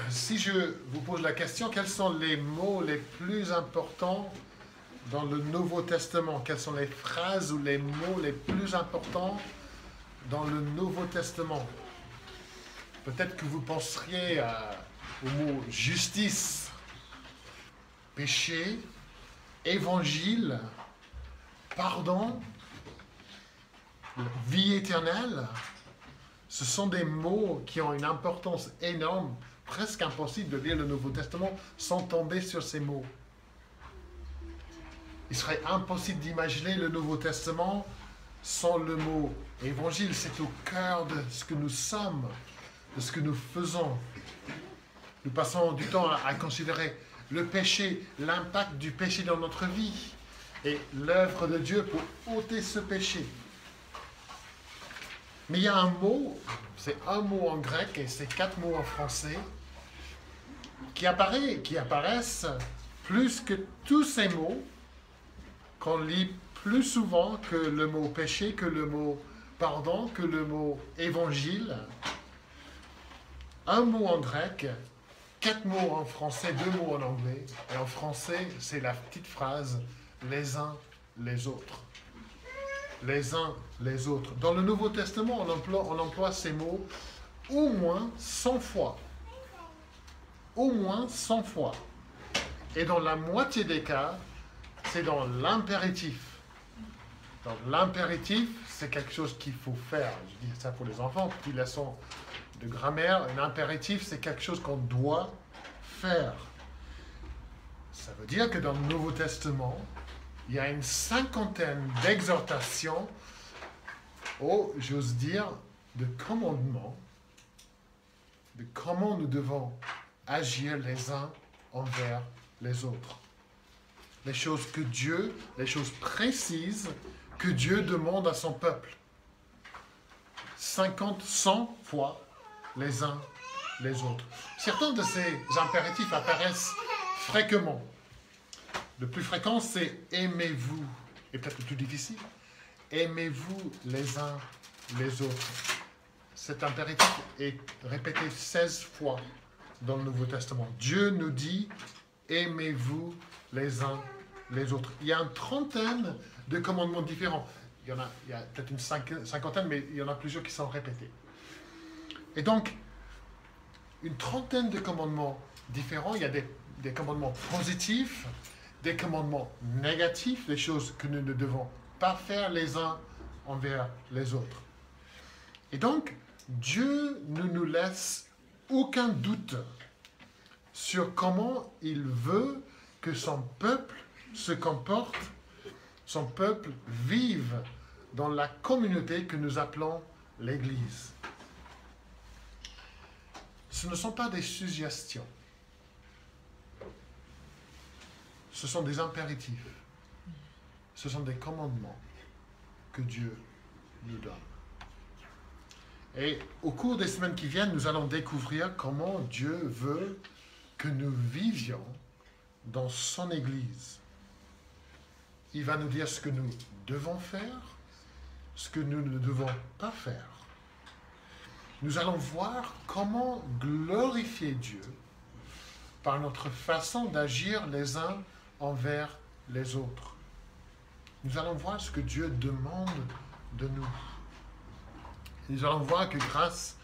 si je vous pose la question, quels sont les mots les plus importants dans le Nouveau Testament? Quelles sont les phrases ou les mots les plus importants dans le Nouveau Testament? Peut-être que vous penseriez au mot justice, péché, évangile, pardon, vie éternelle. Ce sont des mots qui ont une importance énorme, presque impossible de lire le Nouveau Testament sans tomber sur ces mots. Il serait impossible d'imaginer le Nouveau Testament sans le mot évangile. C'est au cœur de ce que nous sommes, de ce que nous faisons. Nous passons du temps à considérer le péché, l'impact du péché dans notre vie et l'œuvre de Dieu pour ôter ce péché. Mais il y a un mot, c'est un mot en grec et c'est 4 mots en français qui apparaissent plus que tous ces mots qu'on lit plus souvent que le mot péché, que le mot pardon, que le mot évangile. Un mot en grec, 4 mots en français, 2 mots en anglais. Et en français, c'est la petite phrase « les uns les autres ». Les uns les autres. Dans le Nouveau Testament, on emploie ces mots au moins 100 fois. Au moins 100 fois. Et dans la moitié des cas, c'est dans l'impératif. Donc l'impératif, c'est quelque chose qu'il faut faire. Je dis ça pour les enfants, petite leçon de grammaire. Un impératif, c'est quelque chose qu'on doit faire. Ça veut dire que dans le Nouveau Testament, il y a une 50aine d'exhortations, j'ose dire, de commandements, de comment nous devons agir les uns envers les autres. Les choses que Dieu, les choses précises que Dieu demande à son peuple. 50, 100 fois les uns les autres. Certains de ces impératifs apparaissent fréquemment. Le plus fréquent, c'est « aimez-vous ». Et peut-être le plus difficile, « aimez-vous les uns les autres ». Cet impératif est répété 16 fois dans le Nouveau Testament. Dieu nous dit « aimez-vous les uns les autres ». Il y a une trentaine de commandements différents. Il y a peut-être une cinquantaine, mais il y en a plusieurs qui sont répétés. Et donc, une trentaine de commandements différents. Il y a des commandements positifs, des commandements négatifs, des choses que nous ne devons pas faire les uns envers les autres. Et donc, Dieu ne nous laisse aucun doute sur comment il veut que son peuple se comporte, son peuple vive dans la communauté que nous appelons l'Église. Ce ne sont pas des suggestions. Ce sont des impératifs. Ce sont des commandements que Dieu nous donne. Et au cours des semaines qui viennent, nous allons découvrir comment Dieu veut que nous vivions dans son Église. Il va nous dire ce que nous devons faire, ce que nous ne devons pas faire. Nous allons voir comment glorifier Dieu par notre façon d'agir les uns envers les autres. Nous allons voir ce que Dieu demande de nous. Nous allons voir que grâce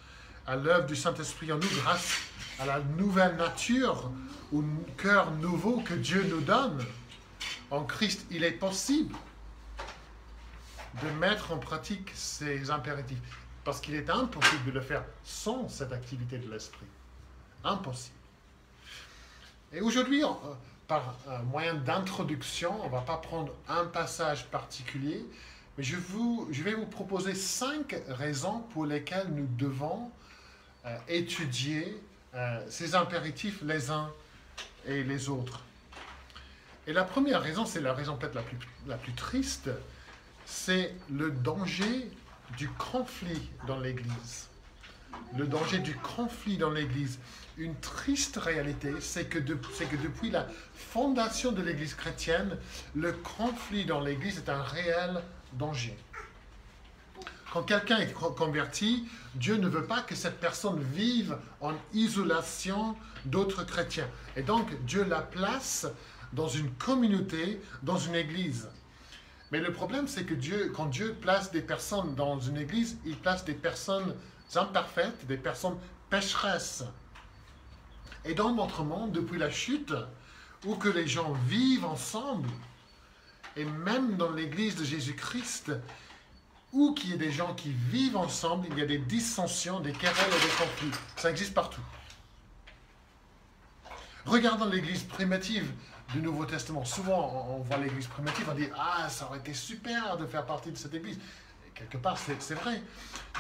à l'œuvre du Saint-Esprit en nous, grâce à la nouvelle nature, au cœur nouveau que Dieu nous donne, en Christ, il est possible de mettre en pratique ces impératifs. Parce qu'il est impossible de le faire sans cette activité de l'Esprit. Impossible. Et aujourd'hui, par un moyen d'introduction, on ne va pas prendre un passage particulier, mais je vais vous proposer 5 raisons pour lesquelles nous devons étudier ces impératifs les uns et les autres. Et la première raison, c'est la raison peut-être la plus triste, c'est le danger du conflit dans l'Église. Le danger du conflit dans l'Église. Une triste réalité, c'est que depuis la fondation de l'Église chrétienne, le conflit dans l'Église est un réel danger. Quand quelqu'un est converti, Dieu ne veut pas que cette personne vive en isolation d'autres chrétiens. Et donc, Dieu la place dans une communauté, dans une église. Mais le problème, c'est que quand Dieu place des personnes dans une église, il place des personnes imparfaites, des personnes pécheresses. Et dans notre monde, depuis la chute, où que les gens vivent ensemble, et même dans l'église de Jésus-Christ, où qu'il y ait des gens qui vivent ensemble, il y a des dissensions, des querelles et des conflits. Ça existe partout. Regardons l'église primitive du Nouveau Testament. Souvent, on voit l'église primitive, on dit « Ah, ça aurait été super de faire partie de cette église ». Quelque part, c'est vrai.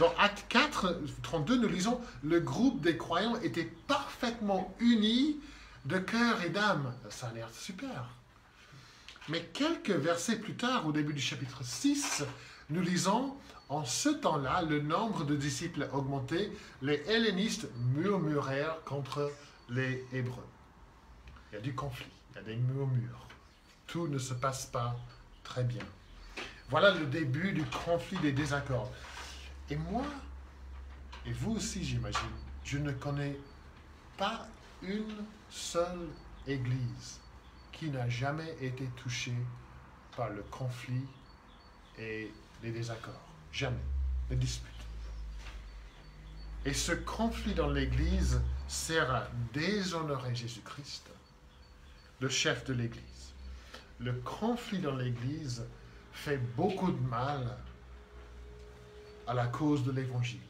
Dans Acte 4, 32, nous lisons « Le groupe des croyants était parfaitement uni de cœur et d'âme ». Ça a l'air super. Mais quelques versets plus tard, au début du chapitre 6, nous lisons « En ce temps-là, le nombre de disciples augmentait, les hellénistes murmurèrent contre les Hébreux. » Il y a du conflit, il y a des murmures. Tout ne se passe pas très bien. Voilà le début du conflit, des désaccords. Et moi, et vous aussi j'imagine, je ne connais pas une seule église qui n'a jamais été touchée par le conflit et les désaccords. Jamais. Les disputes. Et ce conflit dans l'église sert à déshonorer Jésus-Christ, le chef de l'église. Le conflit dans l'église fait beaucoup de mal à la cause de l'évangile.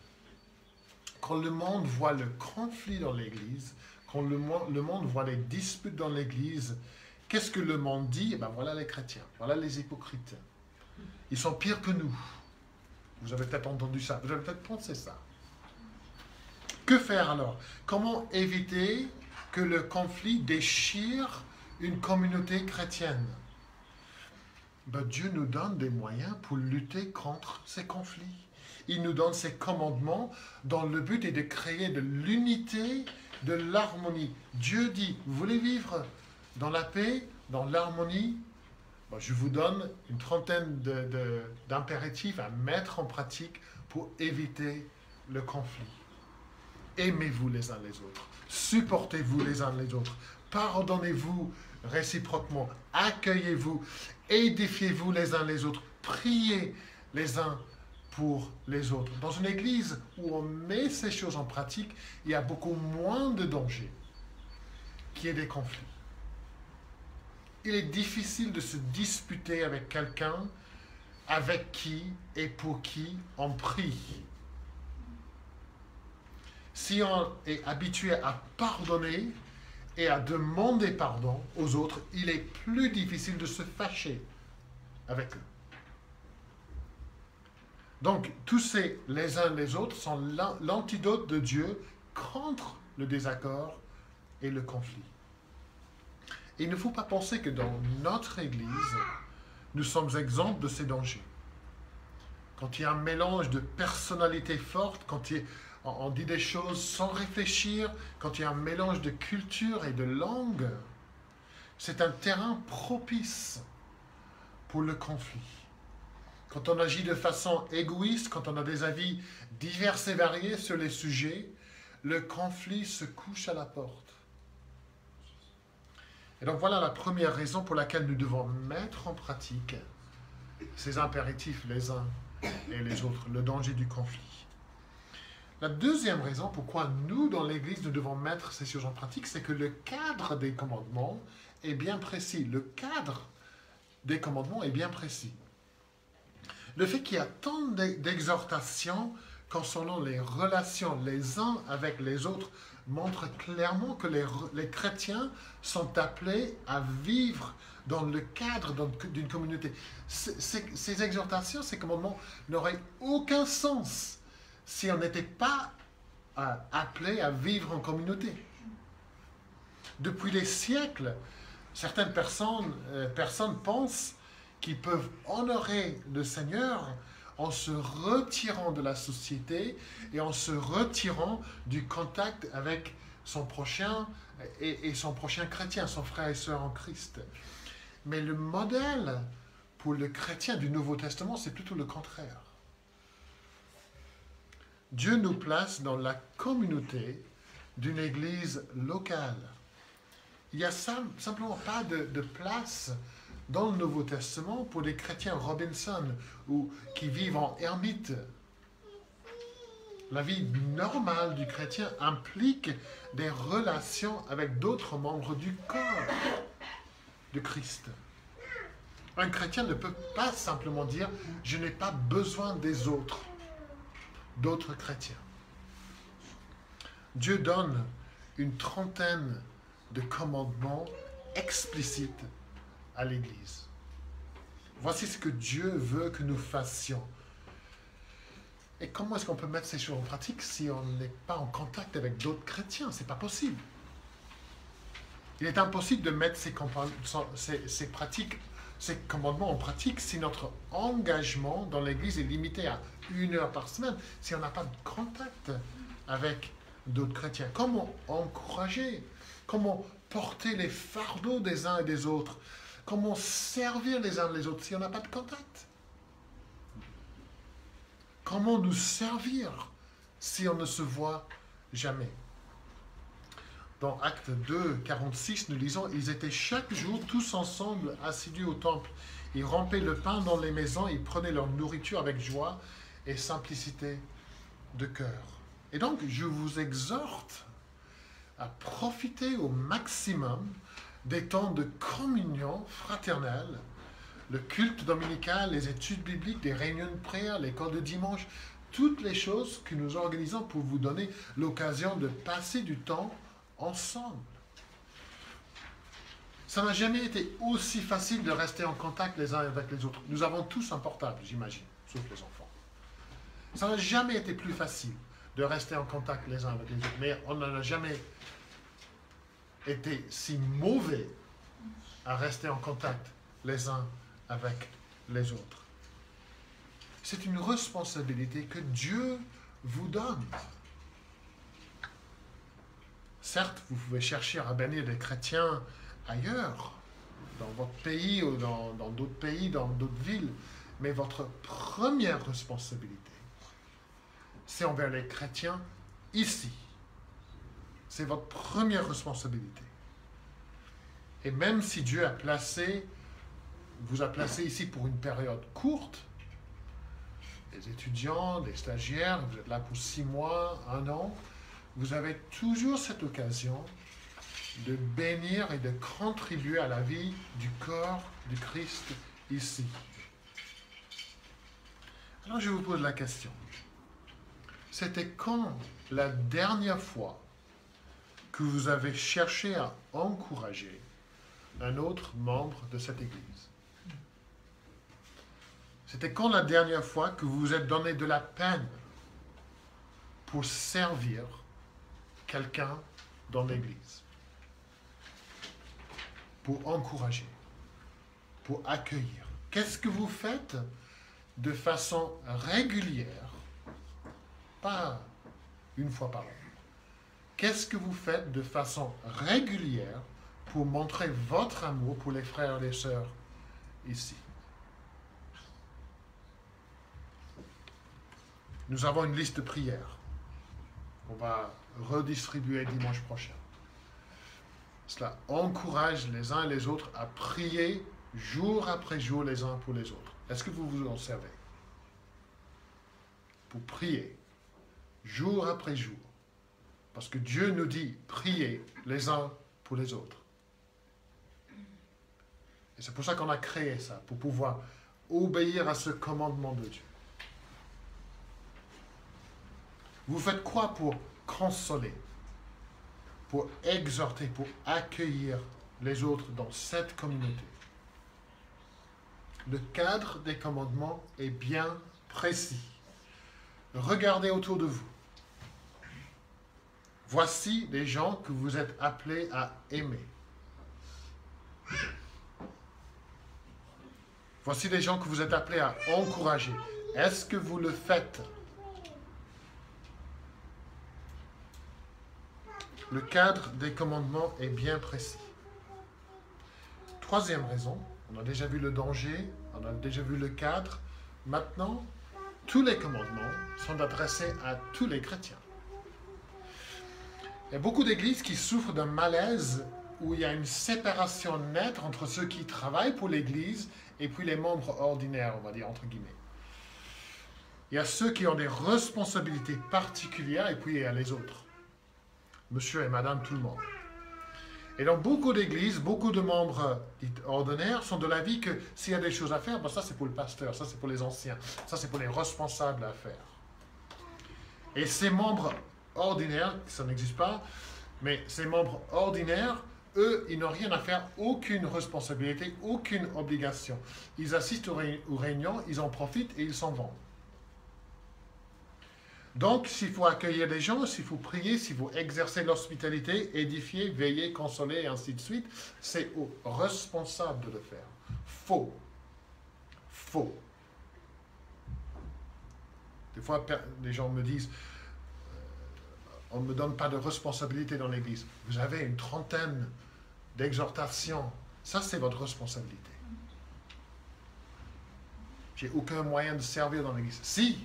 Quand le monde voit le conflit dans l'église, quand le monde voit les disputes dans l'église, qu'est-ce que le monde dit? Eh bien, voilà les chrétiens, voilà les hypocrites. Ils sont pires que nous. Vous avez peut-être entendu ça, vous avez peut-être pensé ça. Que faire alors? Comment éviter que le conflit déchire une communauté chrétienne? Ben, Dieu nous donne des moyens pour lutter contre ces conflits. Il nous donne ses commandements dont le but est de créer de l'unité, de l'harmonie. Dieu dit, vous voulez vivre dans la paix, dans l'harmonie? Ben, je vous donne une trentaine d'impératifs à mettre en pratique pour éviter le conflit. Aimez-vous les uns les autres. Supportez-vous les uns les autres. Pardonnez-vous réciproquement. Accueillez-vous. Édifiez-vous les uns les autres. Priez les uns pour les autres. Dans une église où on met ces choses en pratique, il y a beaucoup moins de danger qu'il y ait des conflits. Il est difficile de se disputer avec quelqu'un avec qui et pour qui on prie. Si on est habitué à pardonner et à demander pardon aux autres, il est plus difficile de se fâcher avec eux. Donc, tous ces les uns les autres sont l'antidote de Dieu contre le désaccord et le conflit. Et il ne faut pas penser que dans notre Église, nous sommes exempts de ces dangers. Quand il y a un mélange de personnalités fortes, quand on dit des choses sans réfléchir, quand il y a un mélange de culture et de langue, c'est un terrain propice pour le conflit. Quand on agit de façon égoïste, quand on a des avis divers et variés sur les sujets, le conflit se couche à la porte. Et donc voilà la première raison pour laquelle nous devons mettre en pratique ces impératifs les uns et les autres, le danger du conflit. La deuxième raison pourquoi nous, dans l'Église, nous devons mettre ces choses en pratique, c'est que le cadre des commandements est bien précis. Le cadre des commandements est bien précis. Le fait qu'il y a tant d'exhortations concernant les relations les uns avec les autres montre clairement que les chrétiens sont appelés à vivre dans le cadre d'une communauté. Ces exhortations, ces commandements n'auraient aucun sens si on n'était pas appelé à vivre en communauté. Depuis les siècles, certaines personnes pensent qu'ils peuvent honorer le Seigneur en se retirant de la société et en se retirant du contact avec son prochain et son prochain chrétien, son frère et sœur en Christ. Mais le modèle pour le chrétien du Nouveau Testament, c'est plutôt le contraire. Dieu nous place dans la communauté d'une église locale. Il n'y a simplement pas de place dans le Nouveau Testament pour des chrétiens Robinson ou qui vivent en ermite. La vie normale du chrétien implique des relations avec d'autres membres du corps de Christ. Un chrétien ne peut pas simplement dire « je n'ai pas besoin des autres », d'autres chrétiens. Dieu donne une trentaine de commandements explicites à l'Église. Voici ce que Dieu veut que nous fassions. Et comment est-ce qu'on peut mettre ces choses en pratique si on n'est pas en contact avec d'autres chrétiens? Ce n'est pas possible. Il est impossible de mettre ces commandements en pratique si notre engagement dans l'Église est limité à 1 heure par semaine, si on n'a pas de contact avec d'autres chrétiens. Comment encourager? Comment porter les fardeaux des uns et des autres? Comment servir les uns les autres si on n'a pas de contact? Comment nous servir si on ne se voit jamais? Dans Actes 2, 46, nous lisons « Ils étaient chaque jour tous ensemble assidus au temple. Ils rompaient le pain dans les maisons, ils prenaient leur nourriture avec joie et simplicité de cœur. » Et donc, je vous exhorte à profiter au maximum des temps de communion fraternelle, le culte dominical, les études bibliques, les réunions de prière, l'école de dimanche, toutes les choses que nous organisons pour vous donner l'occasion de passer du temps ensemble. Ça n'a jamais été aussi facile de rester en contact les uns avec les autres. Nous avons tous un portable, j'imagine, sauf les enfants. Ça n'a jamais été plus facile de rester en contact les uns avec les autres, mais on n'en a jamais été si mauvais à rester en contact les uns avec les autres. C'est une responsabilité que Dieu vous donne. Certes, vous pouvez chercher à bénir des chrétiens ailleurs, dans votre pays ou dans d'autres pays, dans d'autres villes, mais votre première responsabilité, c'est envers les chrétiens ici. C'est votre première responsabilité. Et même si Dieu vous a placé ici pour une période courte, des étudiants, des stagiaires, vous êtes là pour 6 mois, 1 an, vous avez toujours cette occasion de bénir et de contribuer à la vie du corps du Christ ici. Alors je vous pose la question. C'était quand la dernière fois que vous avez cherché à encourager un autre membre de cette Église? C'était quand la dernière fois que vous vous êtes donné de la peine pour servir quelqu'un dans l'Église? Pour encourager, pour accueillir. Qu'est-ce que vous faites de façon régulière, pas une fois par an? Qu'est-ce que vous faites de façon régulière pour montrer votre amour pour les frères et les sœurs ici? Nous avons une liste de prières. On va redistribuer dimanche prochain. Cela encourage les uns et les autres à prier jour après jour les uns pour les autres. Est-ce que vous vous en servez? Pour prier jour après jour. Parce que Dieu nous dit prier les uns pour les autres. Et c'est pour ça qu'on a créé ça, pour pouvoir obéir à ce commandement de Dieu. Vous faites quoi pour consoler, pour exhorter, pour accueillir les autres dans cette communauté? Le cadre des commandements est bien précis. Regardez autour de vous. Voici les gens que vous êtes appelés à aimer. Voici les gens que vous êtes appelés à encourager. Est-ce que vous le faites? Le cadre des commandements est bien précis. Troisième raison, on a déjà vu le danger, on a déjà vu le cadre. Maintenant, tous les commandements sont adressés à tous les chrétiens. Il y a beaucoup d'églises qui souffrent d'un malaise où il y a une séparation nette entre ceux qui travaillent pour l'église et puis les membres ordinaires, on va dire entre guillemets. Il y a ceux qui ont des responsabilités particulières et puis il y a les autres. Monsieur et madame, tout le monde. Et dans beaucoup d'églises, beaucoup de membres ordinaires sont de l'avis que s'il y a des choses à faire, ben ça c'est pour le pasteur, ça c'est pour les anciens, ça c'est pour les responsables à faire. Et ces membres ordinaires, ça n'existe pas, mais ces membres ordinaires, eux, ils n'ont rien à faire, aucune responsabilité, aucune obligation. Ils assistent aux réunions, ils en profitent et ils s'en vont. Donc, s'il faut accueillir les gens, s'il faut prier, s'il faut exercer l'hospitalité, édifier, veiller, consoler, et ainsi de suite, c'est aux responsables de le faire. Faux. Faux. Des fois, les gens me disent, on ne me donne pas de responsabilité dans l'Église. Vous avez une trentaine d'exhortations. Ça, c'est votre responsabilité. J'ai aucun moyen de servir dans l'Église. Si,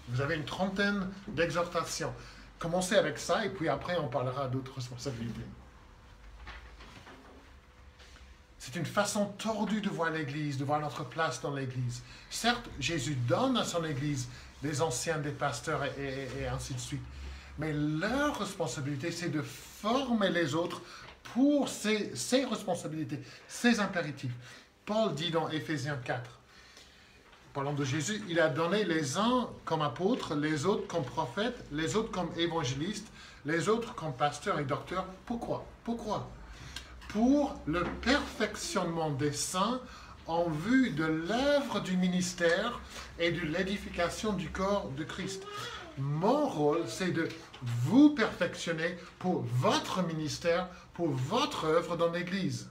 vous avez une trentaine d'exhortations. Commencez avec ça et puis après, on parlera d'autres responsabilités. C'est une façon tordue de voir l'Église, de voir notre place dans l'Église. Certes, Jésus donne à son Église des anciens, des pasteurs et ainsi de suite. Mais leur responsabilité, c'est de former les autres pour ces responsabilités, ces impératifs. Paul dit dans Éphésiens 4, parlant de Jésus, il a donné les uns comme apôtres, les autres comme prophètes, les autres comme évangélistes, les autres comme pasteurs et docteurs. Pourquoi? Pourquoi? Pour le perfectionnement des saints en vue de l'œuvre du ministère et de l'édification du corps de Christ. Mon rôle, c'est de vous perfectionner pour votre ministère, pour votre œuvre dans l'Église.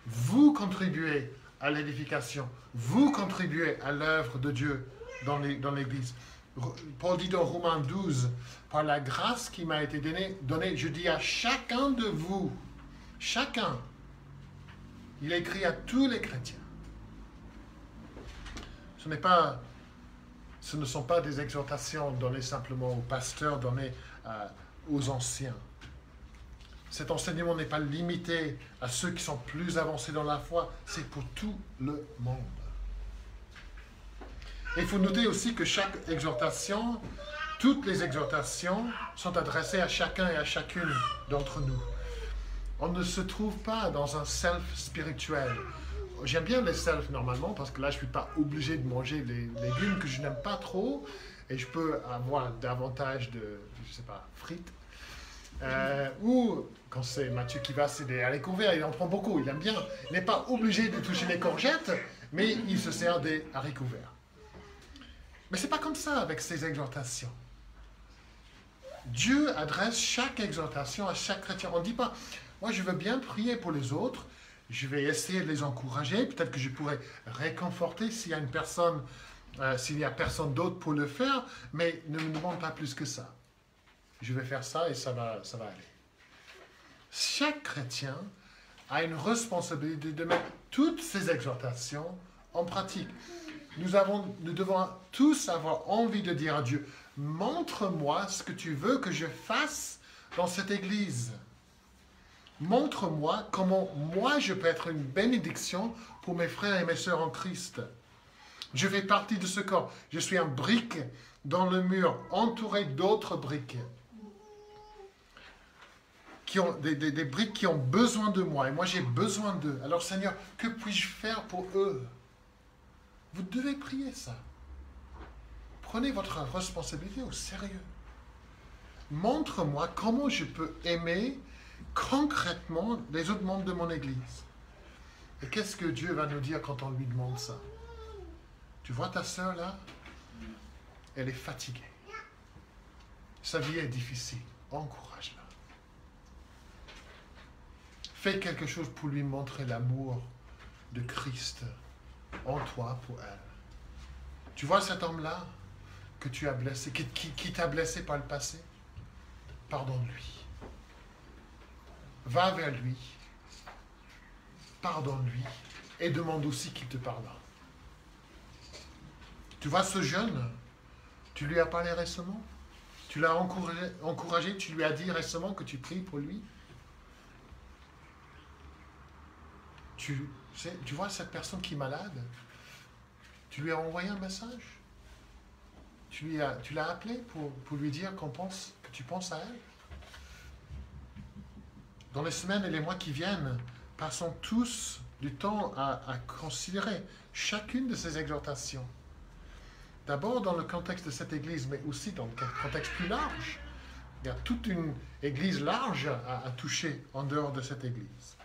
Vous contribuez à l'édification. Vous contribuez à l'œuvre de Dieu dans l'Église. Paul dit dans Romains 12, par la grâce qui m'a été donnée, je dis à chacun de vous, chacun, il écrit à tous les chrétiens. Ce ne sont pas des exhortations données simplement aux pasteurs, données aux anciens. Cet enseignement n'est pas limité à ceux qui sont plus avancés dans la foi, c'est pour tout le monde. Et il faut noter aussi que chaque exhortation, toutes les exhortations sont adressées à chacun et à chacune d'entre nous. On ne se trouve pas dans un self spirituel. J'aime bien les self normalement parce que là je ne suis pas obligé de manger les légumes que je n'aime pas trop et je peux avoir davantage de, je sais pas, frites. Ou quand c'est Mathieu qui va, c'est des haricots verts, il en prend beaucoup, il aime bien. Il n'est pas obligé de toucher les courgettes, mais il se sert des haricots verts. Mais ce n'est pas comme ça avec ces exhortations. Dieu adresse chaque exhortation à chaque chrétien. On ne dit pas, moi je veux bien prier pour les autres, je vais essayer de les encourager, peut-être que je pourrais réconforter s'il y a une personne, s'il n'y a personne d'autre pour le faire, mais ne me demande pas plus que ça. Je vais faire ça et ça va aller. Chaque chrétien a une responsabilité de mettre toutes ces exhortations en pratique. Nous devons tous avoir envie de dire à Dieu, montre-moi ce que tu veux que je fasse dans cette église. Montre-moi comment moi je peux être une bénédiction pour mes frères et mes sœurs en Christ. Je fais partie de ce corps. Je suis un brique dans le mur, entouré d'autres briques. Des briques qui ont besoin de moi. Et moi, j'ai besoin d'eux. Alors, Seigneur, que puis-je faire pour eux? Vous devez prier ça. Prenez votre responsabilité au sérieux. Montre-moi comment je peux aimer concrètement les autres membres de mon Église. Et qu'est-ce que Dieu va nous dire quand on lui demande ça? Tu vois ta sœur là? Elle est fatiguée. Sa vie est difficile. Encourage-la. Fais quelque chose pour lui montrer l'amour de Christ en toi pour elle. Tu vois cet homme-là que tu as blessé, qui t'a blessé par le passé? Pardonne-lui. Va vers lui. Pardonne-lui. Et demande aussi qu'il te pardonne. Tu vois ce jeune, tu lui as parlé récemment? Tu l'as encouragé, tu lui as dit récemment que tu pries pour lui? Tu vois cette personne qui est malade? Tu lui as envoyé un message? Tu l'as appelé pour lui dire que tu penses à elle? Dans les semaines et les mois qui viennent, passons tous du temps à considérer chacune de ces exhortations. D'abord dans le contexte de cette église, mais aussi dans le contexte plus large. Il y a toute une église large à toucher en dehors de cette église.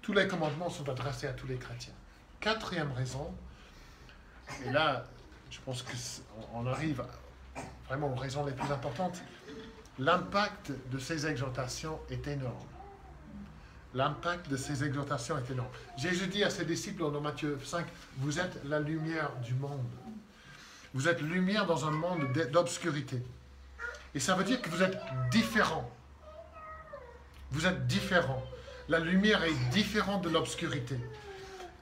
Tous les commandements sont adressés à tous les chrétiens. Quatrième raison, et là, je pense qu'on arrive vraiment aux raisons les plus importantes, l'impact de ces exhortations est énorme. L'impact de ces exhortations est énorme. Jésus dit à ses disciples dans Matthieu 5, « Vous êtes la lumière du monde. Vous êtes lumière dans un monde d'obscurité. » Et ça veut dire que vous êtes différents. Vous êtes différents. La lumière est différente de l'obscurité.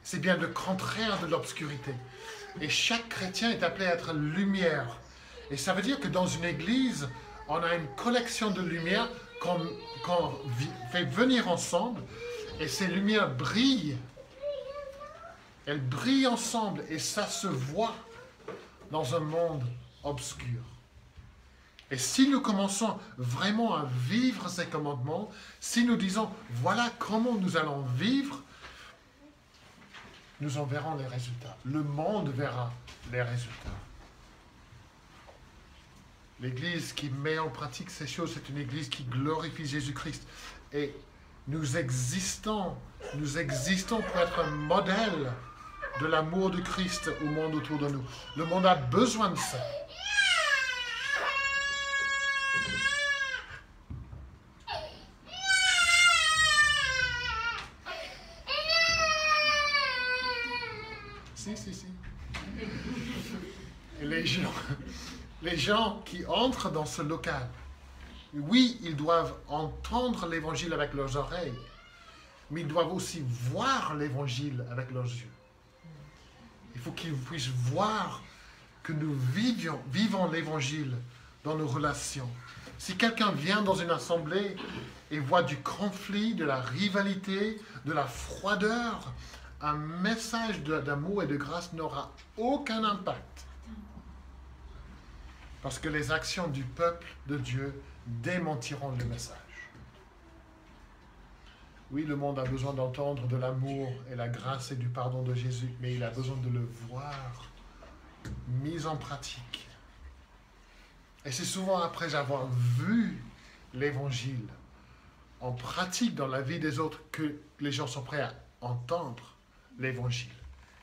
C'est bien le contraire de l'obscurité. Et chaque chrétien est appelé à être lumière. Et ça veut dire que dans une église, on a une collection de lumière qu'on fait venir ensemble. Et ces lumières brillent. Elles brillent ensemble et ça se voit dans un monde obscur. Et si nous commençons vraiment à vivre ces commandements, si nous disons, voilà comment nous allons vivre, nous en verrons les résultats. Le monde verra les résultats. L'Église qui met en pratique ces choses, c'est une Église qui glorifie Jésus-Christ. Et nous existons pour être un modèle de l'amour de Christ au monde autour de nous. Le monde a besoin de ça. Si. Et les gens qui entrent dans ce local, oui, ils doivent entendre l'évangile avec leurs oreilles, mais ils doivent aussi voir l'évangile avec leurs yeux. Il faut qu'ils puissent voir que nous vivons l'évangile dans nos relations. Si quelqu'un vient dans une assemblée et voit du conflit, de la rivalité, de la froideur, un message d'amour et de grâce n'aura aucun impact. Parce que les actions du peuple de Dieu démentiront le message. Oui, le monde a besoin d'entendre de l'amour et la grâce et du pardon de Jésus, mais il a besoin de le voir mis en pratique. Et c'est souvent après avoir vu l'évangile en pratique dans la vie des autres que les gens sont prêts à entendre l'évangile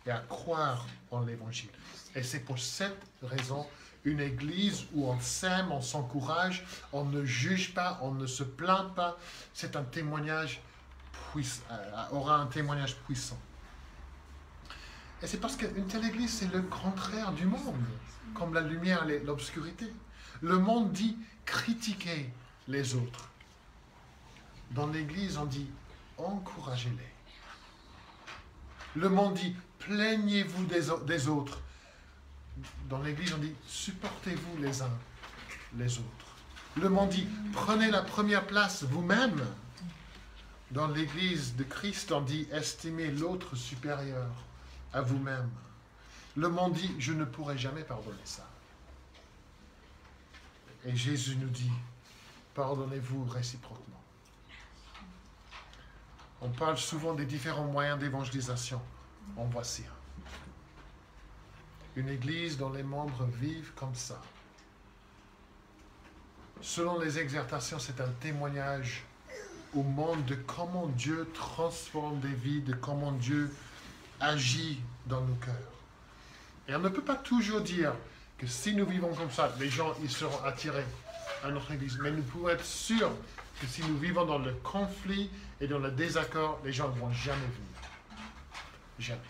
et à croire en l'évangile. Et c'est pour cette raison une église où on s'aime, on s'encourage, on ne juge pas, on ne se plaint pas. C'est un témoignage aura un témoignage puissant. Et c'est parce qu'une telle église, c'est le contraire du monde, comme la lumière et l'obscurité. Le monde dit critiquer les autres. Dans l'église, on dit encouragez-les. Le monde dit plaignez-vous des autres. Dans l'église, on dit supportez-vous les uns les autres. Le monde dit prenez la première place vous-même. Dans l'église de Christ, on dit estimez l'autre supérieur à vous-même. Le monde dit je ne pourrai jamais pardonner ça. Et Jésus nous dit pardonnez-vous réciproquement. On parle souvent des différents moyens d'évangélisation. En voici un. Une église dont les membres vivent comme ça. Selon les exhortations, c'est un témoignage au monde de comment Dieu transforme des vies, de comment Dieu agit dans nos cœurs. Et on ne peut pas toujours dire que si nous vivons comme ça, les gens ils seront attirés à notre église. Mais nous pouvons être sûrs que si nous vivons dans le conflit et dans le désaccord, les gens ne vont jamais venir. Jamais.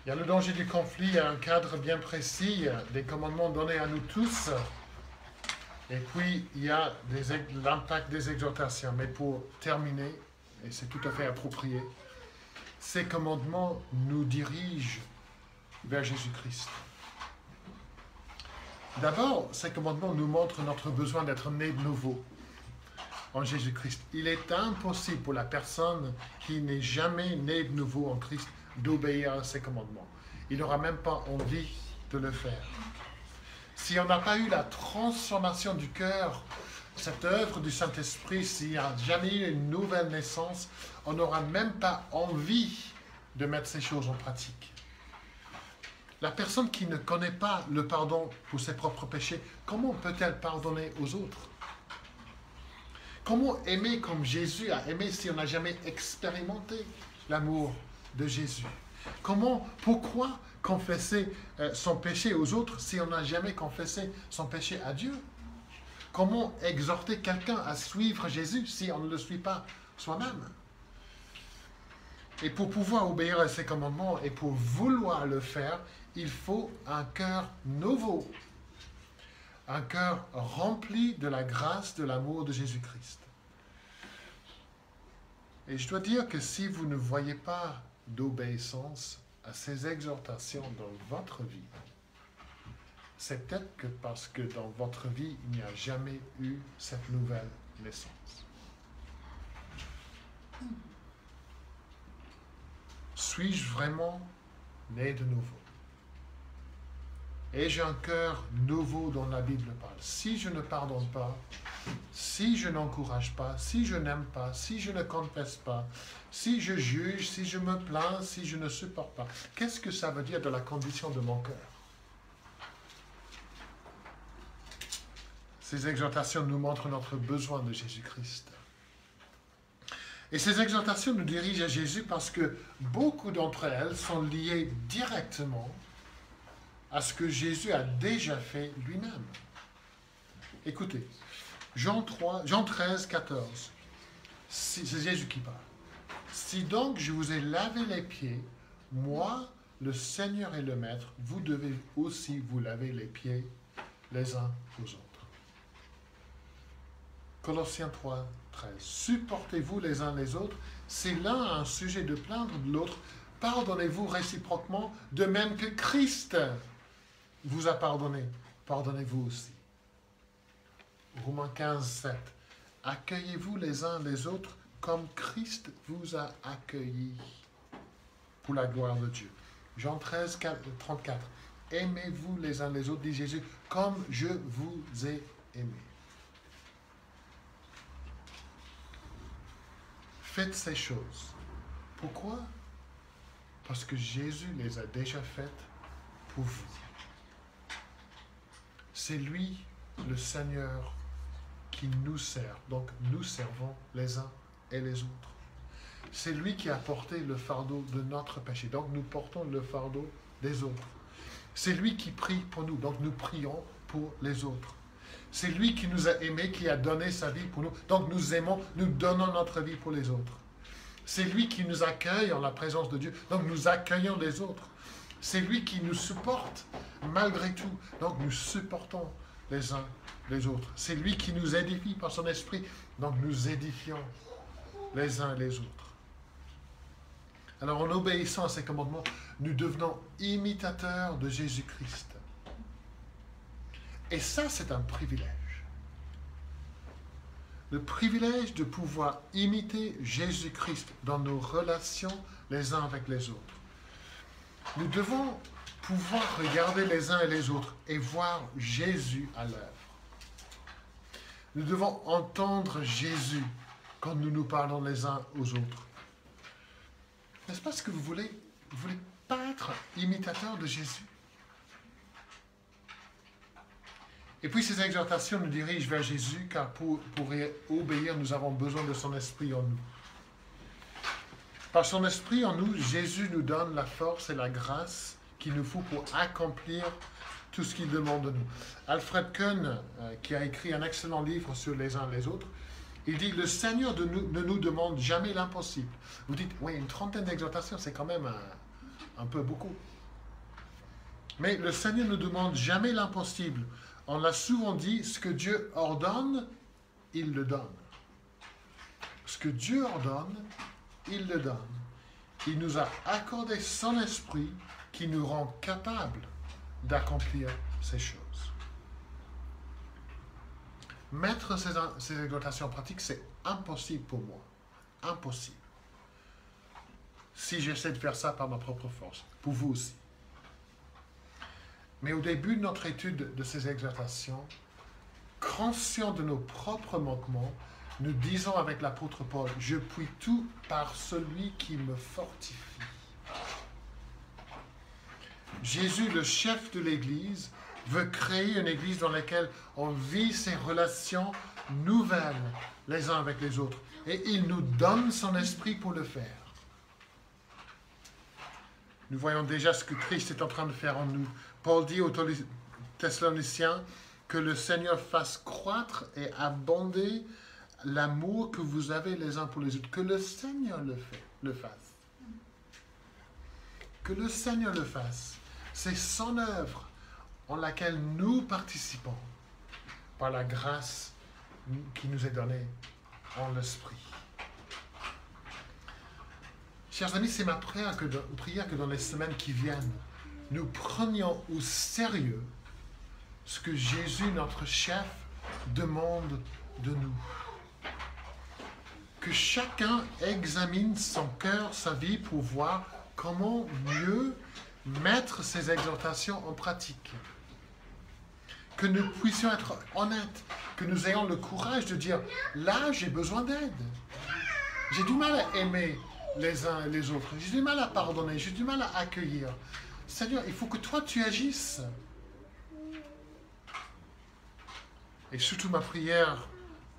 Il y a le danger du conflit, il y a un cadre bien précis, des commandements donnés à nous tous. Et puis, il y a l'impact des exhortations. Mais pour terminer, et c'est tout à fait approprié, ces commandements nous dirigent vers Jésus-Christ. D'abord, ces commandements nous montrent notre besoin d'être né de nouveau en Jésus-Christ. Il est impossible pour la personne qui n'est jamais née de nouveau en Christ d'obéir à ces commandements. Il n'aura même pas envie de le faire. Si on n'a pas eu la transformation du cœur, cette œuvre du Saint-Esprit, s'il n'y a jamais eu une nouvelle naissance, on n'aura même pas envie de mettre ces choses en pratique. La personne qui ne connaît pas le pardon pour ses propres péchés, comment peut-elle pardonner aux autres? Comment aimer comme Jésus a aimé si on n'a jamais expérimenté l'amour de Jésus? Pourquoi confesser son péché aux autres si on n'a jamais confessé son péché à Dieu? Comment exhorter quelqu'un à suivre Jésus si on ne le suit pas soi-même? Et pour pouvoir obéir à ses commandements et pour vouloir le faire, il faut un cœur nouveau, un cœur rempli de la grâce, de l'amour de Jésus-Christ. Et je dois dire que si vous ne voyez pas d'obéissance à ces exhortations dans votre vie, c'est peut-être que parce que dans votre vie, il n'y a jamais eu cette nouvelle naissance. Suis-je vraiment né de nouveau? Ai-je un cœur nouveau dont la Bible parle? Si je ne pardonne pas, si je n'encourage pas, si je n'aime pas, si je ne confesse pas, si je juge, si je me plains, si je ne supporte pas, qu'est-ce que ça veut dire de la condition de mon cœur? Ces exhortations nous montrent notre besoin de Jésus-Christ. Et ces exhortations nous dirigent à Jésus parce que beaucoup d'entre elles sont liées directement à ce que Jésus a déjà fait lui-même. Écoutez, Jean 13, 14, c'est Jésus qui parle. Si donc je vous ai lavé les pieds, moi, le Seigneur et le Maître, vous devez aussi vous laver les pieds les uns aux autres. Colossiens 3, 13. Supportez-vous les uns les autres. Si l'un a un sujet de plaindre de l'autre, pardonnez-vous réciproquement, de même que Christ vous a pardonné. Pardonnez-vous aussi. Romains 15, 7. Accueillez-vous les uns les autres comme Christ vous a accueillis pour la gloire de Dieu. Jean 13, 34. Aimez-vous les uns les autres, dit Jésus, comme je vous ai aimé. Faites ces choses. Pourquoi? Parce que Jésus les a déjà faites pour vous. C'est lui, le Seigneur, qui nous sert. Donc, nous servons les uns et les autres. C'est lui qui a porté le fardeau de notre péché. Donc, nous portons le fardeau des autres. C'est lui qui prie pour nous. Donc, nous prions pour les autres. C'est lui qui nous a aimés, qui a donné sa vie pour nous. Donc, nous aimons, nous donnons notre vie pour les autres. C'est lui qui nous accueille en la présence de Dieu. Donc, nous accueillons les autres. C'est lui qui nous supporte malgré tout. Donc, nous supportons les uns les autres. C'est lui qui nous édifie par son esprit. Donc, nous édifions les uns les autres. Alors, en obéissant à ces commandements, nous devenons imitateurs de Jésus-Christ. Et ça, c'est un privilège. Le privilège de pouvoir imiter Jésus-Christ dans nos relations les uns avec les autres. Nous devons pouvoir regarder les uns et les autres et voir Jésus à l'œuvre. Nous devons entendre Jésus quand nous nous parlons les uns aux autres. N'est-ce pas ce que vous voulez? Vous voulez pas être imitateur de Jésus? Et puis ces exhortations nous dirigent vers Jésus, car pour obéir, nous avons besoin de son esprit en nous. Par son esprit en nous, Jésus nous donne la force et la grâce qu'il nous faut pour accomplir tout ce qu'il demande de nous. Alfred Kuhn, qui a écrit un excellent livre sur les uns les autres, il dit, le Seigneur ne nous demande jamais l'impossible. Vous dites, oui, une trentaine d'exhortations, c'est quand même un peu beaucoup. Mais le Seigneur ne demande jamais l'impossible. On l'a souvent dit, ce que Dieu ordonne, il le donne. Ce que Dieu ordonne, il le donne. il nous a accordé son esprit qui nous rend capables d'accomplir ces choses. Mettre ces exhortations en pratique, c'est impossible pour moi. Impossible. Si j'essaie de faire ça par ma propre force. Pour vous aussi. Mais au début de notre étude de ces exhortations, conscients de nos propres manquements, nous disons avec l'apôtre Paul, « Je puis tout par celui qui me fortifie. » Jésus, le chef de l'Église, veut créer une Église dans laquelle on vit ces relations nouvelles les uns avec les autres. Et il nous donne son esprit pour le faire. Nous voyons déjà ce que Christ est en train de faire en nous. Paul dit aux Thessaloniciens que le Seigneur fasse croître et abonder l'amour que vous avez les uns pour les autres. Que le Seigneur le fasse. Que le Seigneur le fasse. C'est son œuvre en laquelle nous participons par la grâce qui nous est donnée en l'Esprit. Chers amis, c'est ma prière que dans les semaines qui viennent, nous prenions au sérieux ce que Jésus, notre chef, demande de nous. Que chacun examine son cœur, sa vie, pour voir comment mieux mettre ces exhortations en pratique. Que nous puissions être honnêtes, que nous ayons le courage de dire « Là, j'ai besoin d'aide. J'ai du mal à aimer les uns et les autres. J'ai du mal à pardonner. J'ai du mal à accueillir. Seigneur, il faut que toi, tu agisses. » Et surtout, ma prière,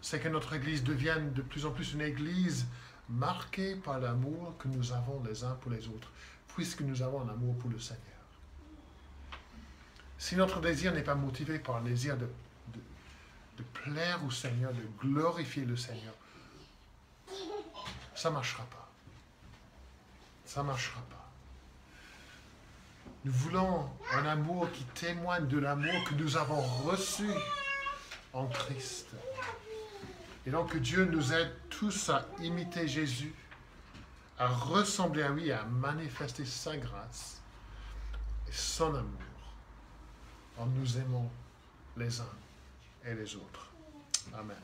c'est que notre Église devienne de plus en plus une Église marquée par l'amour que nous avons les uns pour les autres, puisque nous avons un amour pour le Seigneur. Si notre désir n'est pas motivé par le désir de plaire au Seigneur, de glorifier le Seigneur, ça ne marchera pas. Ça ne marchera pas. Nous voulons un amour qui témoigne de l'amour que nous avons reçu en Christ. Et donc que Dieu nous aide tous à imiter Jésus, à ressembler à lui, à manifester sa grâce et son amour en nous aimant les uns et les autres. Amen.